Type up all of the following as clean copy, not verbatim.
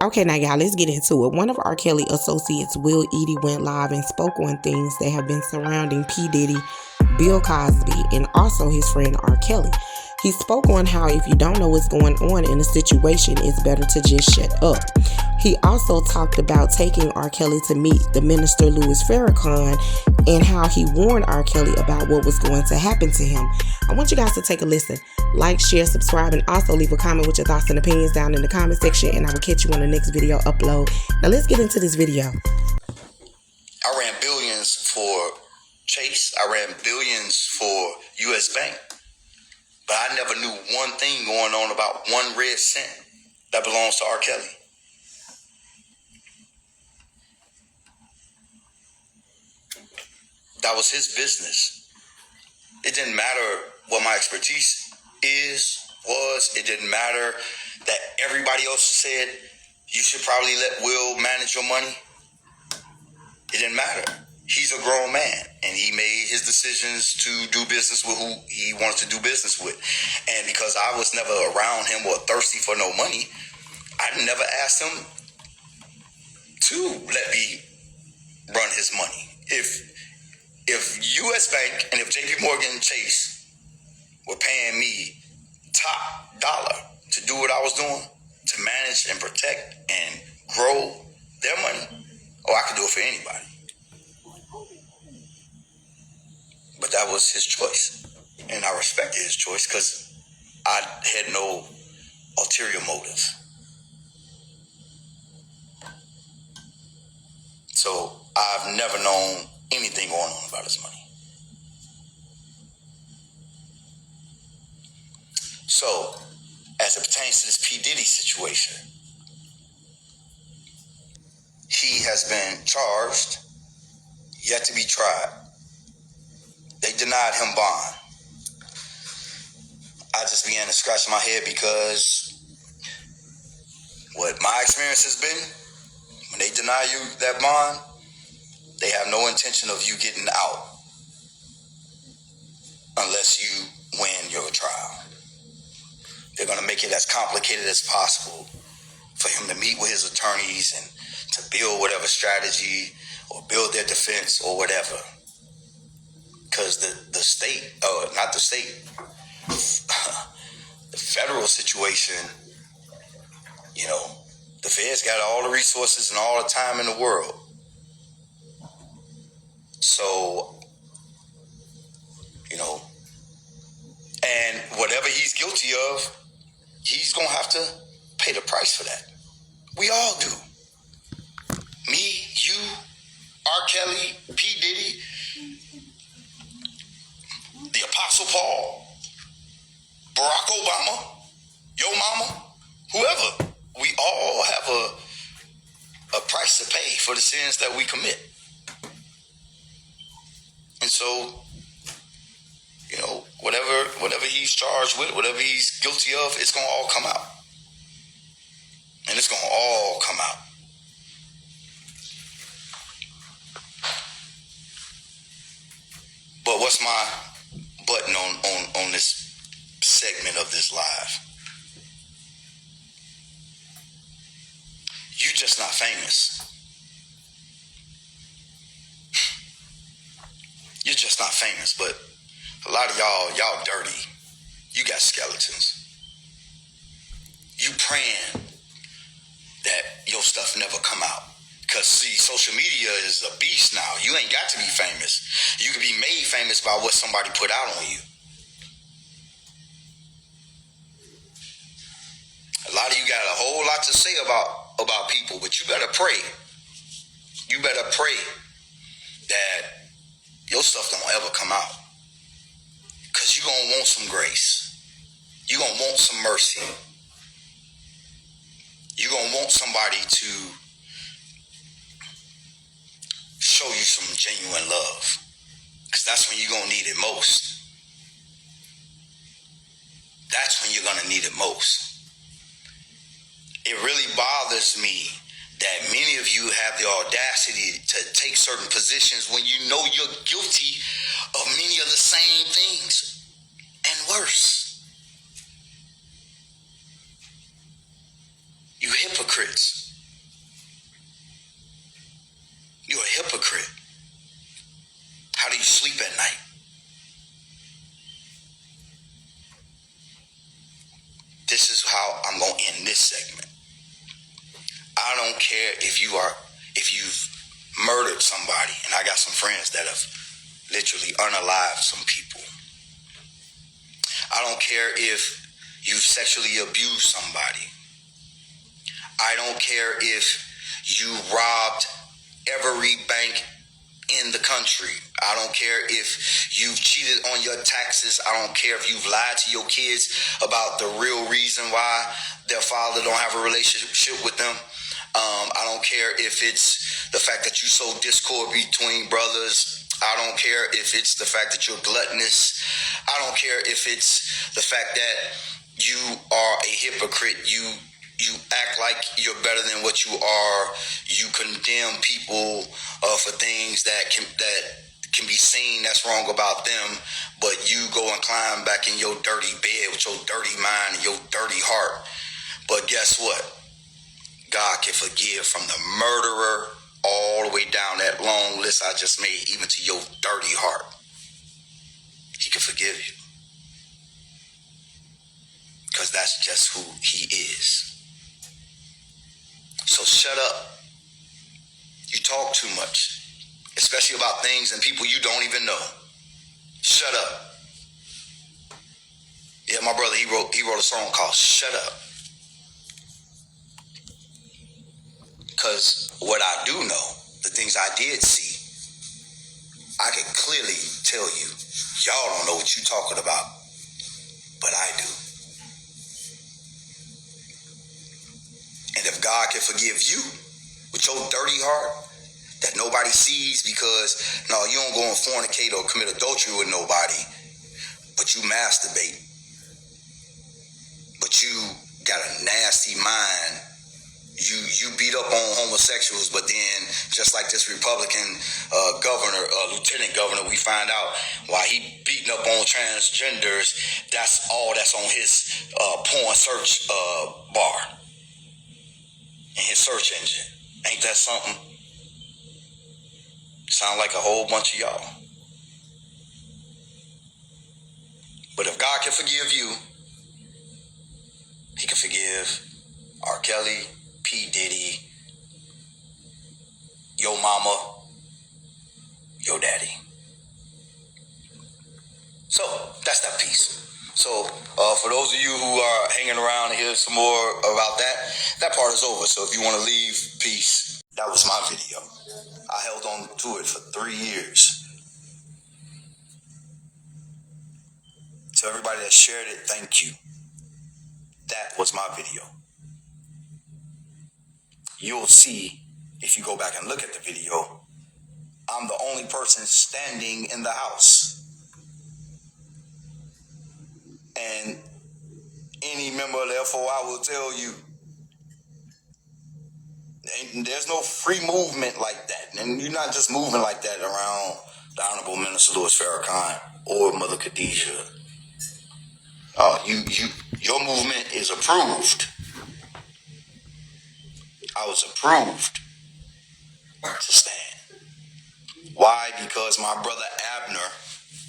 Okay, now y'all, let's get into it. One of R. Kelly associates, Will EADDY, went live and spoke on things that have been surrounding P. Diddy, Bill Cosby, and also his friend R. Kelly. He spoke on how if you don't know what's going on in a situation, it's better to just shut up. He also talked about taking R. Kelly to meet the minister Louis Farrakhan and how he warned R. Kelly about what was going to happen to him. I want you guys to take a listen. Like, share, subscribe, and also leave a comment with your thoughts and opinions down in the comment section, and I will catch you on the next video upload. Now let's get into this video. I ran billions for Chase. I ran billions for U.S. Bank. But I never knew one thing going on about one red cent that belongs to R. Kelly. That was his business. It didn't matter what my expertise was. It didn't matter that everybody else said you should probably let Will manage your money. It didn't matter. He's a grown man, and he made his decisions to do business with who he wanted to do business with. And because I was never around him or thirsty for no money, I never asked him to let me run his money. If U.S. Bank and if J.P. Morgan Chase were paying me top dollar to do what I was doing, to manage and protect and grow their money, I could do it for anybody. But that was his choice, and I respected his choice because I had no ulterior motive. So I've never known anything going on about his money. So, as it pertains to this P. Diddy situation, he has been charged, yet to be tried. They denied him bond. I just began to scratch my head because what my experience has been, when they deny you that bond, they have no intention of you getting out unless you win your trial. They're going to make it as complicated as possible for him to meet with his attorneys and to build whatever strategy or build their defense or whatever. Because the state, not the state, the federal situation, the feds got all the resources and all the time in the world. So, and whatever he's guilty of, he's going to have to pay the price for that. We all do. Me, you, R. Kelly, P. Diddy, the Apostle Paul, Barack Obama, your mama, whoever. We all have a price to pay for the sins that we commit. And so, whatever he's charged with, whatever he's guilty of, it's going to all come out. And it's going to all come out. But what's my button on this segment of this live? You just not famous. You're just not famous, but a lot of y'all dirty. You got skeletons. You praying that your stuff never come out. Because, see, social media is a beast now. You ain't got to be famous. You can be made famous by what somebody put out on you. A lot of you got a whole lot to say about people, but you better pray. You better pray that your stuff don't ever come out. Because you're going to want some grace. You're going to want some mercy. You're going to want somebody to show you some genuine love. Because that's when you're going to need it most. That's when you're going to need it most. It really bothers me that many of you have the audacity to take certain positions when you know you're guilty of many of the same things and worse. You hypocrites. You're a hypocrite. How do you sleep at night? This is how I'm going to end this segment. I don't care if you've murdered somebody, and I got some friends that have literally unalived some people. I don't care if you've sexually abused somebody. I don't care if you robbed every bank in the country. I don't care if you've cheated on your taxes. I don't care if you've lied to your kids about the real reason why their father don't have a relationship with them. I don't care if it's the fact that you sow discord between brothers. I don't care if it's the fact that you're gluttonous. I don't care if it's the fact that you are a hypocrite. You act like you're better than what you are. You condemn people for things that can be seen that's wrong about them, but you go and climb back in your dirty bed with your dirty mind and your dirty heart. But guess what? God can forgive from the murderer all the way down that long list I just made, even to your dirty heart. He can forgive you. Because that's just who he is. So shut up. You talk too much, especially about things and people you don't even know. Shut up. Yeah, my brother, he wrote a song called Shut Up. Because what I do know, the things I did see, I can clearly tell you, y'all don't know what you're talking about, but I do. And if God can forgive you with your dirty heart that nobody sees, because no, you don't go and fornicate or commit adultery with nobody, but you masturbate, but you got a nasty mind. You beat up on homosexuals, but then just like this Republican lieutenant governor, we find out why he beating up on transgenders. That's all that's on his porn search bar in his search engine. Ain't that something? Sound like a whole bunch of y'all. But if God can forgive you, he can forgive R. Kelly, P. Diddy, your mama, your daddy. So that's that piece. So for those of you who are hanging around to hear some more about that part is over. So if you want to leave, peace. That was my video. I held on to it for 3 years. To everybody that shared it, thank you. That was my video. You'll see, if you go back and look at the video, I'm the only person standing in the house. And any member of the FOI will tell you, there's no free movement like that. And you're not just moving like that around the Honorable Minister Louis Farrakhan or Mother Khadijah. Your movement is approved. I was approved to stand. Why? Because my brother Abner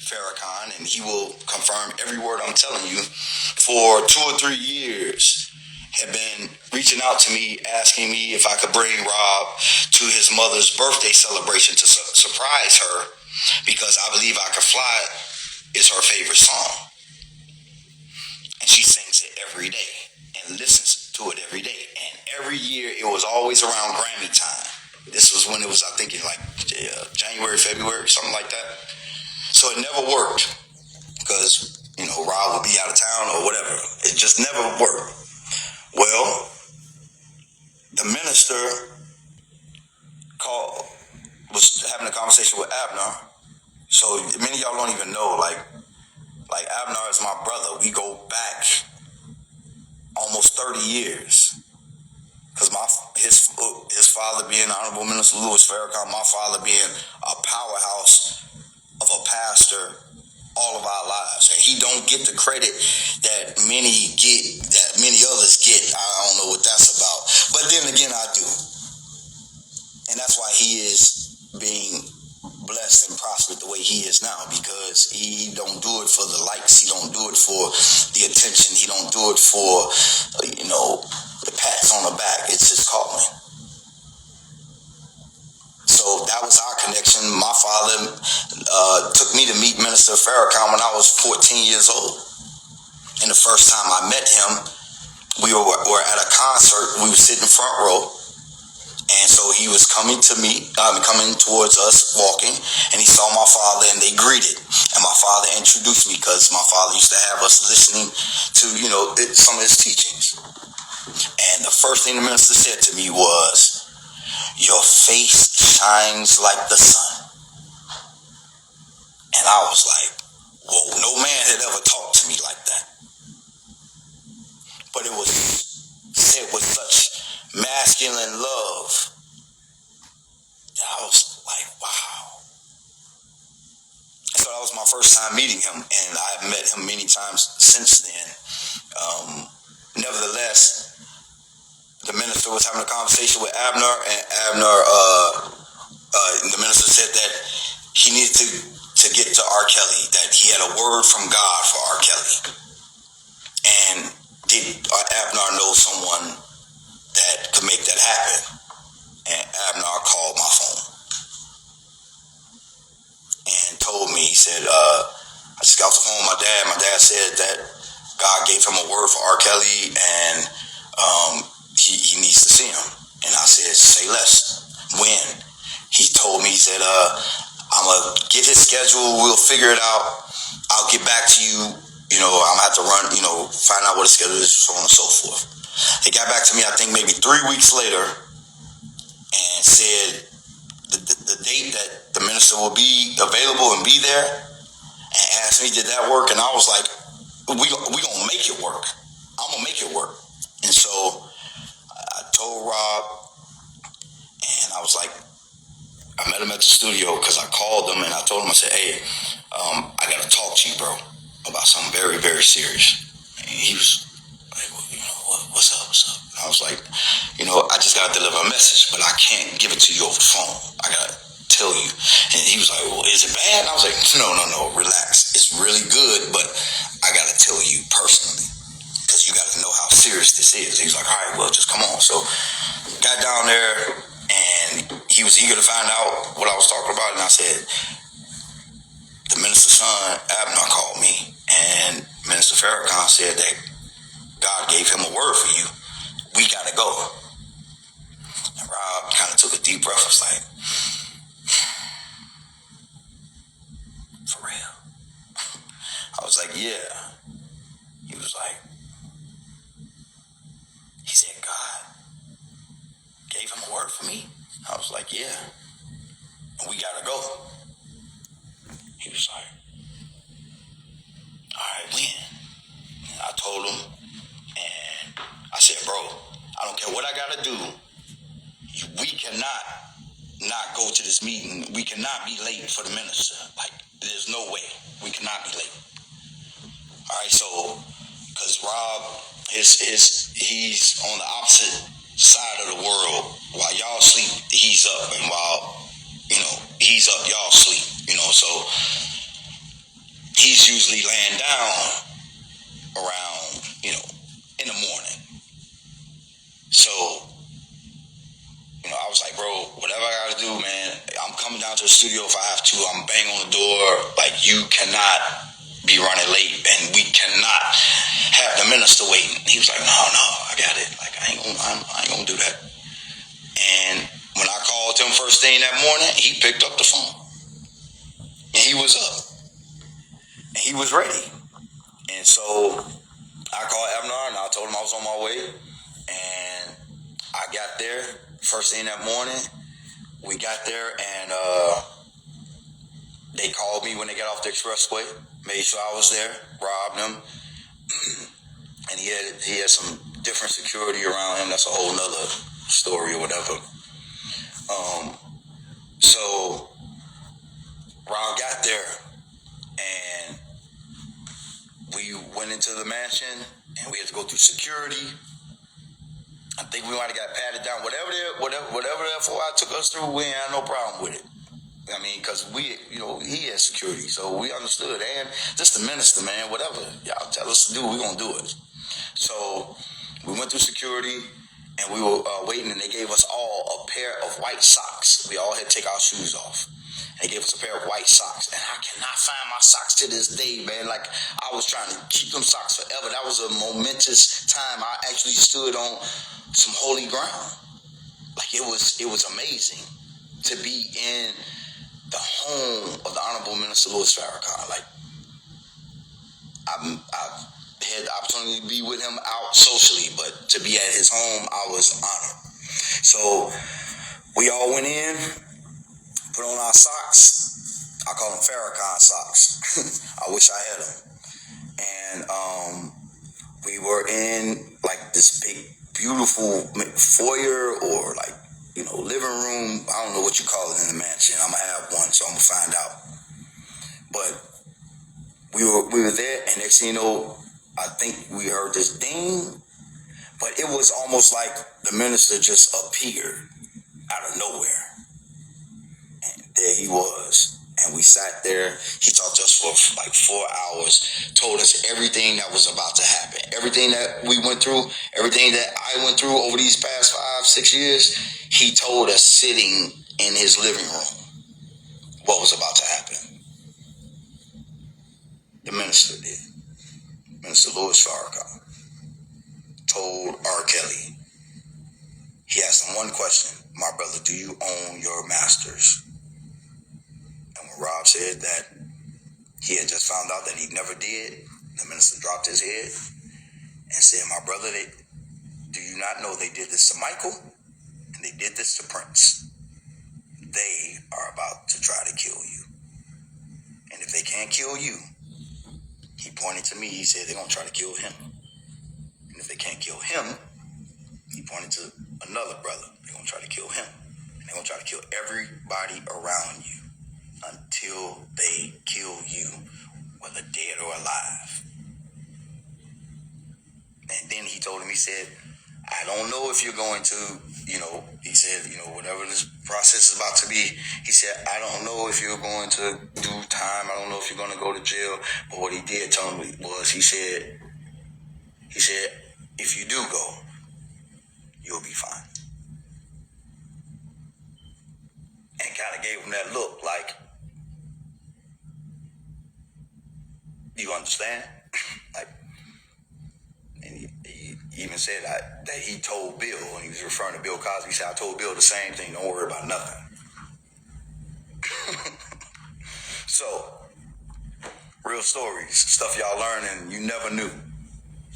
Farrakhan, and he will confirm every word I'm telling you, for 2 or 3 years had been reaching out to me, asking me if I could bring Rob to his mother's birthday celebration to surprise her, because I Believe I Could Fly is her favorite song. And she sings it every day and listens to it every day. And every year it was always around Grammy time. This was when it was, I think, in like January, February, something like that. So it never worked because, Rob would be out of town or whatever. It just never worked. Well, the minister was having a conversation with Abner. So many of y'all don't even know, like Abner is my brother. We go back almost 30 years. Because his father being Honorable Minister Louis Farrakhan, my father being a powerhouse of a pastor all of our lives. And he don't get the credit that many others get. I don't know what that's about. But then again, I do. And that's why he is being blessed and prospered the way he is now, because he don't do it for the likes, he don't do it for the attention, he don't do it for the pats on the back. It's his calling. So that was our connection. My father took me to meet Minister Farrakhan when I was 14 years old, and the first time I met him, we were at a concert. We were sitting front row. And so he was coming towards us, walking, and he saw my father, and they greeted. And my father introduced me, because my father used to have us listening to, some of his teachings. And the first thing the minister said to me was, "Your face shines like the sun." And I was like, whoa, no man had ever talked to me like that. But it was said with such masculine love. I was like, wow. So that was my first time meeting him, and I've met him many times since then. Nevertheless, the minister was having a conversation with Abner, and the minister said that he needed to get to RKELLY, that he had a word from God for RKELLY. And did Abner know someone that could make that happen? And Abner called my phone and told me, he said, I just got off the phone with my dad. My dad said that God gave him a word for RKELLY, and he needs to see him. And I said, say less. When? He told me, he said, I'm going to get his schedule. We'll figure it out. I'll get back to you. I'm going to have to run, find out what his schedule is, so on and so forth. He got back to me, I think maybe 3 weeks later, and said the date that the minister will be available and be there, and asked me, did that work? And I was like, we gonna make it work. I'm gonna make it work. And so I told Rob, and I was like, I met him at the studio, because I called him and I told him, I said, hey, I gotta talk to you, bro, about something very, very serious. And he was like, well, what's up? And I was like, I just gotta deliver a message, but I can't give it to you over the phone. I gotta tell you. And he was like, well, is it bad? And I was like, no, relax. It's really good, but I gotta tell you personally, because you gotta know how serious this is. He was like, all right, well, just come on. So got down there, and he was eager to find out what I was talking about. And I said, the minister's son, Abner, called me, and Minister Farrakhan said that God gave him a word for you. We gotta go. And Rob kind of took a deep breath. Was like, for real? I was like, yeah. He was like, he said, God gave him a word for me? I was like, yeah. And we gotta go. He was like, all right, when? And I told him, and I said, bro, I don't care what I gotta do. We cannot not go to this meeting. We cannot be late for the minister. Like, there's no way. We cannot be late. All right, so, because Rob, he's on the opposite side of the world. While y'all sleep, he's up. And while, he's up, y'all sleep. So he's usually laying down around, in the morning. So, I was like, bro, whatever I gotta do, man, I'm coming down to the studio if I have to. I'm banging on the door. Like, you cannot be running late, and we cannot have the minister waiting. He was like, no, I got it. Like, I ain't gonna do that. And when I called him first thing that morning, he picked up the phone. And he was up. And he was ready. And so I called Abner, and I told him I was on my way. And I got there first thing that morning. We got there, and they called me when they got off the expressway. Made sure I was there, robbed them. And he had some different security around him. That's a whole nother story or whatever. So Ron got there, and we went into the mansion, and we had to go through security. I think we might have got patted down. Whatever the FOI took us through, we ain't had no problem with it. I mean, because he has security, so we understood. And just the minister, man, whatever y'all tell us to do, we're going to do it. So we went through security, and we were waiting, and they gave us all a pair of white socks. We all had to take our shoes off. They gave us a pair of white socks, and I cannot find my socks to this day, man. Like, I was trying to keep them socks forever. That was a momentous time. I actually stood on some holy ground. Like, it was amazing to be in the home of the Honorable Minister Louis Farrakhan. Like, I've had the opportunity to be with him out socially, but to be at his home, I was honored. So we all went in, put on our socks. I call them Farrakhan socks. I wish I had them. And we were in like this big, beautiful foyer or like, living room. I don't know what you call it in the mansion. I'm gonna have one, so I'm gonna find out. But we were there, and next thing you know, I think we heard this ding, but it was almost like the minister just appeared out of nowhere. And there he was. And we sat there. He talked to us for like 4 hours, told us everything that was about to happen. Everything that we went through, everything that I went through over these past 5-6 years, he told us sitting in his living room what was about to happen. The minister did. Minister Louis Farrakhan told R.KELLY. He asked him one question: "My brother, do you own your masters?" And when Rob said that he had just found out that he never did, the minister dropped his head and said, "My brother, do you not know they did this to Michael and they did this to Prince? They are about to try to kill you. And if they can't kill you," he pointed to me, he said, "they're going to try to kill him. And if they can't kill him," he pointed to another brother, "they're going to try to kill him. And they're going to try to kill everybody around you until they kill you, whether dead or alive." And then he told him, he said, "I don't know if you're going to, he said, whatever this process is about to be," he said, "I don't know if you're going to do time. I don't know if you're going to go to jail." But what he did tell me was, he said, "If you do go, you'll be fine." And kind of gave him that look like, "You understand?" Like, and he even said that he told Bill, when he was referring to Bill Cosby, he said, "I told Bill the same thing, don't worry about nothing." So, real stories, stuff y'all learn and you never knew.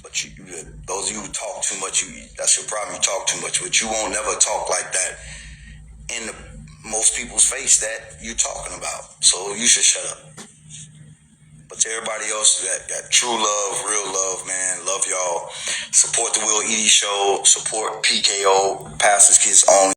But those of you who talk too much, that's your problem, you talk too much. But you won't never talk like that in most people's face that you're talking about. So you should shut up. But to everybody else that true love, real love, man, love y'all. Support the Will EADDY Show. Support PKO, Pastors Kids Only.